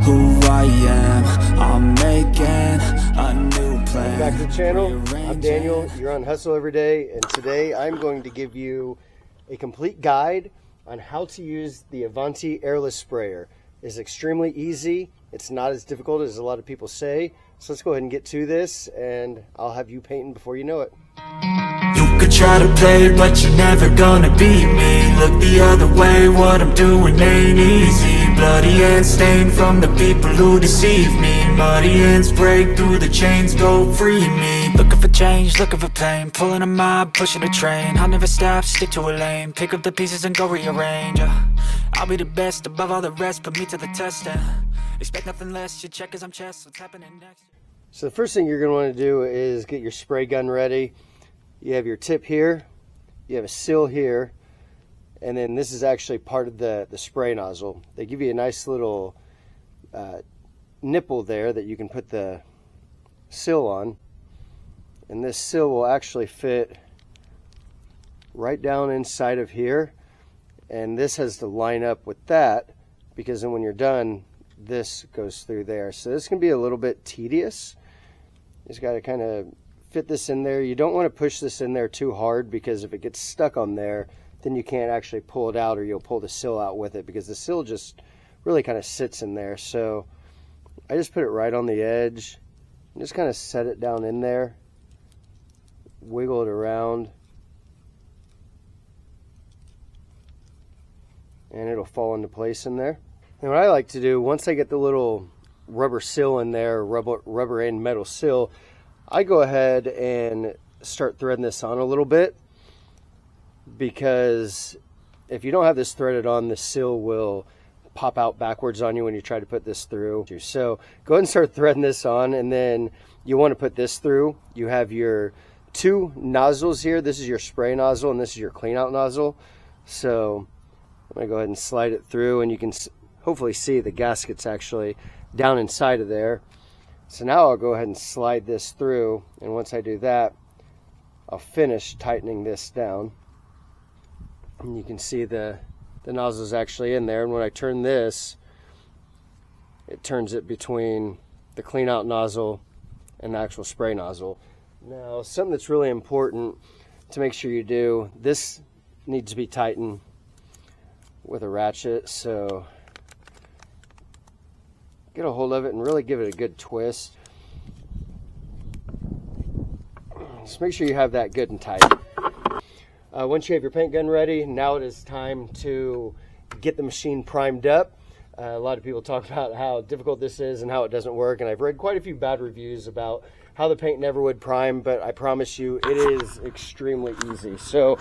who I am. I'm making a new plan. Welcome back to the channel. I'm Daniel. You're on Hustle Every Day, and today I'm going to give you a complete guide on how to use the Avanti airless sprayer. It's extremely easy. It's not as difficult as a lot of people say. So let's go ahead and get to this, and I'll have you painting before you know it. You could try to play, but you're never gonna beat me. Look the other way, what I'm doing ain't easy. Bloody hands stained from the people who deceive me. Muddy hands break through the chains, go free me. Looking for change, looking for pain, pulling a mob, pushing a train. I'll never stop, stick to a lane, pick up the pieces and go rearrange. I'll be the best above all the rest, put me to the test and expect nothing less. You check as I'm chess, what's happening next? So the first thing you're going to want to do is get your spray gun ready. You have your tip here, you have a seal here, and then this is actually part of the spray nozzle. They give you a nice little nipple there that you can put the seal on, and this seal will actually fit right down inside of here, and this has to line up with that, because then when you're done, this goes through there. So this can be a little bit tedious. You just got to kind of fit this in there. You don't want to push this in there too hard, because if it gets stuck on there, then you can't actually pull it out, or you'll pull the seal out with it, because the seal just really kind of sits in there. So I just put it right on the edge and just kind of set it down in there, wiggle it around, and it'll fall into place in there. And what I like to do, once I get the little rubber seal in there, rubber and metal seal, I go ahead and start threading this on a little bit, because if you don't have this threaded on, the seal will pop out backwards on you when you try to put this through. So go ahead and start threading this on, and then you want to put this through. You have your two nozzles here. This is your spray nozzle, and this is your clean out nozzle. So I'm going to go ahead and slide it through, and you can hopefully see the gasket's actually down inside of there. So now I'll go ahead and slide this through, and once I do that, I'll finish tightening this down. And you can see the nozzle's actually in there, and when I turn this, it turns it between the clean out nozzle and the actual spray nozzle. Now, something that's really important to make sure you do, this needs to be tightened with a ratchet, so get a hold of it and really give it a good twist. Just make sure you have that good and tight. Once you have your paint gun ready, now it is time to get the machine primed up. A lot of people talk about how difficult this is and how it doesn't work, and I've read quite a few bad reviews about how the paint never would prime, but I promise you it is extremely easy. So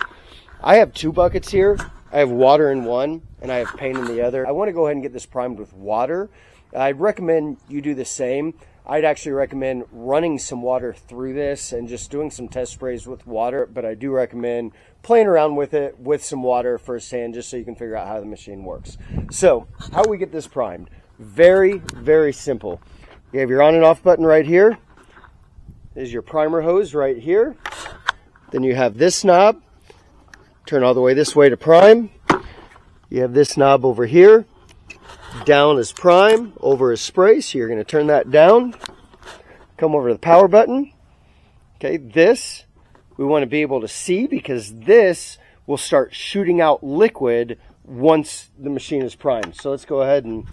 I have two buckets here. I have water in one and I have paint in the other. I want to go ahead and get this primed with water. I'd recommend you do the same. I'd actually recommend running some water through this and just doing some test sprays with water, but I do recommend playing around with it with some water firsthand, just so you can figure out how the machine works. So how do we get this primed? Very, very simple. You have your on and off button right here. There's your primer hose right here. Then you have this knob. Turn all the way this way to prime. You have this knob over here. Down is prime, over is spray, so you're going to turn that down. Come over to the power button. Okay, this we want to be able to see, because this will start shooting out liquid once the machine is primed. So let's go ahead and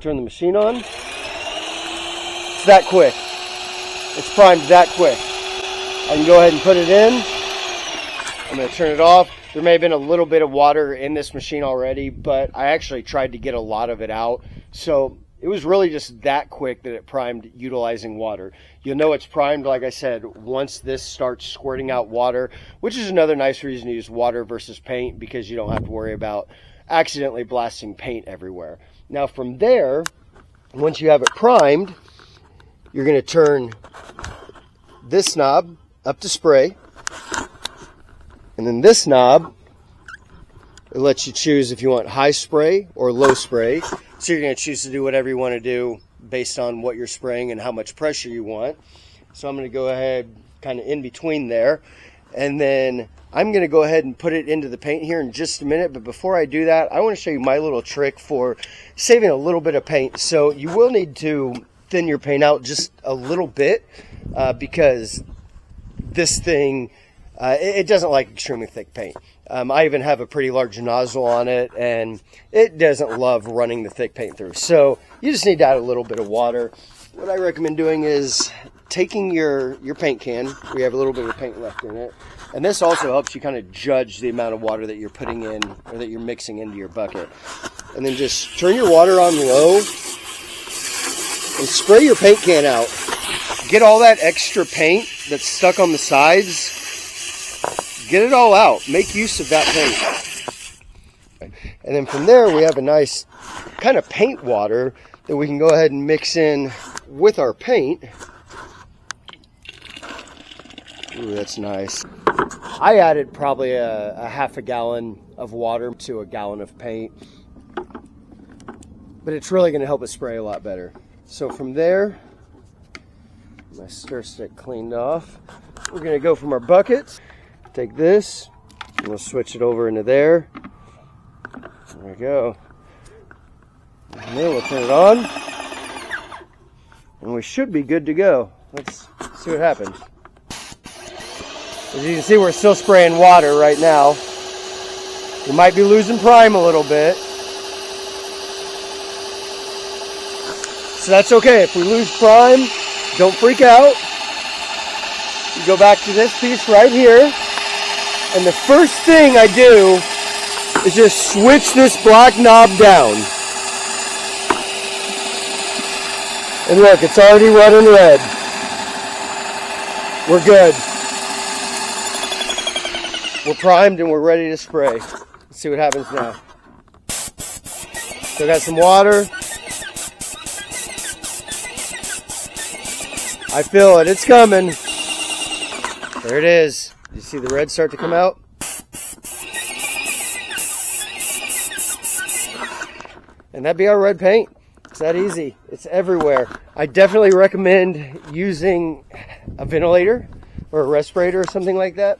turn the machine on. It's that quick. It's primed that quick. I can go ahead and put it in. I'm going to turn it off. There may have been a little bit of water in this machine already, but I actually tried to get a lot of it out. So it was really just that quick that it primed utilizing water. You'll know it's primed, like I said, once this starts squirting out water, which is another nice reason to use water versus paint, because you don't have to worry about accidentally blasting paint everywhere. Now from there, once you have it primed, you're going to turn this knob up to spray. And then this knob, it lets you choose if you want high spray or low spray. So you're going to choose to do whatever you want to do based on what you're spraying and how much pressure you want. So I'm going to go ahead kind of in between there. And then I'm going to go ahead and put it into the paint here in just a minute, but before I do that, I want to show you my little trick for saving a little bit of paint. So you will need to thin your paint out just a little bit because this thing, it doesn't like extremely thick paint. I even have a pretty large nozzle on it, and it doesn't love running the thick paint through. So you just need to add a little bit of water. What I recommend doing is taking your paint can. We have a little bit of paint left in it. And this also helps you kind of judge the amount of water that you're putting in or that you're mixing into your bucket. And then just turn your water on low and spray your paint can out. Get all that extra paint that's stuck on the sides. Get it all out. Make use of that paint. And then from there, we have a nice kind of paint water that we can go ahead and mix in with our paint. Ooh, that's nice. I added probably a half a gallon of water to a gallon of paint, but it's really going to help it spray a lot better. So from there, my stir stick cleaned off. We're going to go from our buckets, take this, and we'll switch it over into there. There we go. And then we'll turn it on, and we should be good to go. Let's see what happens. As you can see, we're still spraying water right now. We might be losing prime a little bit. So that's okay. If we lose prime, don't freak out. You go back to this piece right here. And the first thing I do is just switch this black knob down. And look, it's already running red. We're good. We're primed and we're ready to spray. Let's see what happens now. Still got some water. I feel it. It's coming. There it is. You see the red start to come out? And that'd be our red paint. It's that easy. It's everywhere. I definitely recommend using a ventilator or a respirator or something like that.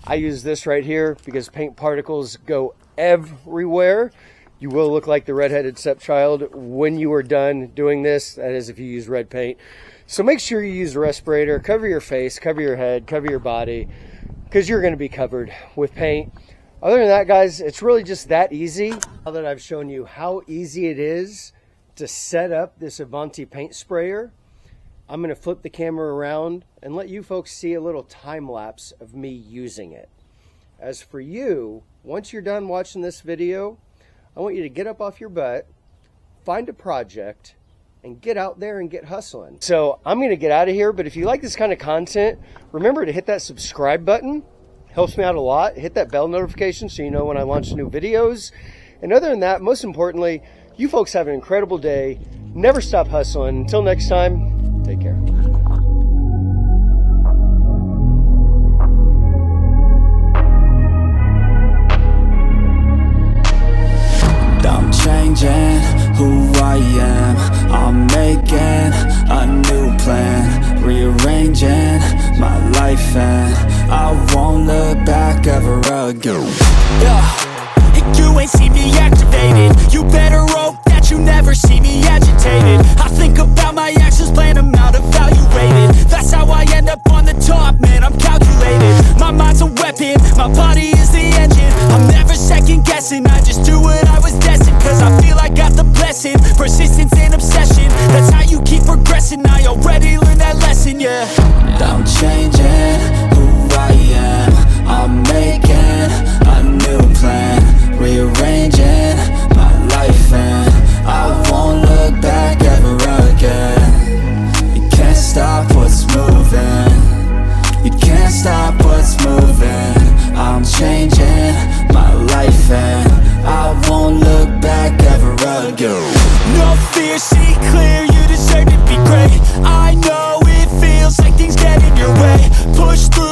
I use this right here because paint particles go everywhere. You will look like the redheaded stepchild when you are done doing this. That is if you use red paint. So make sure you use a respirator. Cover your face, cover your head, cover your body, because you're going to be covered with paint. Other than that, guys, it's really just that easy. Now that I've shown you how easy it is to set up this Avanti paint sprayer, I'm going to flip the camera around and let you folks see a little time lapse of me using it. As for you, once you're done watching this video, I want you to get up off your butt, find a project, and get out there and get hustling. So I'm going to get out of here, but if you like this kind of content, remember to hit that subscribe button. Helps me out a lot. Hit that bell notification so you know when I launch new videos. And other than that, most importantly, you folks have an incredible day. Never stop hustling. Until next time, take care. I'm changing who I am. I'm making a new plan, rearranging my life, and I won't look back ever again. You ain't see me activated. You better hope that you never see me agitated. I think about my actions, plan them out, evaluated. That's how I end up on the top, man, I'm calculated. My mind's a weapon, my body is the engine. I'm never second guessing, I just do what I was destined. Cause I feel I got the blessing, persistence and obsession. That's how you keep progressing, I already learned that lesson, yeah. I'm changing who I am. I'm making a new plan, rearranging my life, and I won't look back ever again. You can't stop what's moving. You can't stop what's moving. I'm changing my life, and I won't look back ever again. No fear, see clear, you deserve to be great. I know it feels like things get in your way. Push through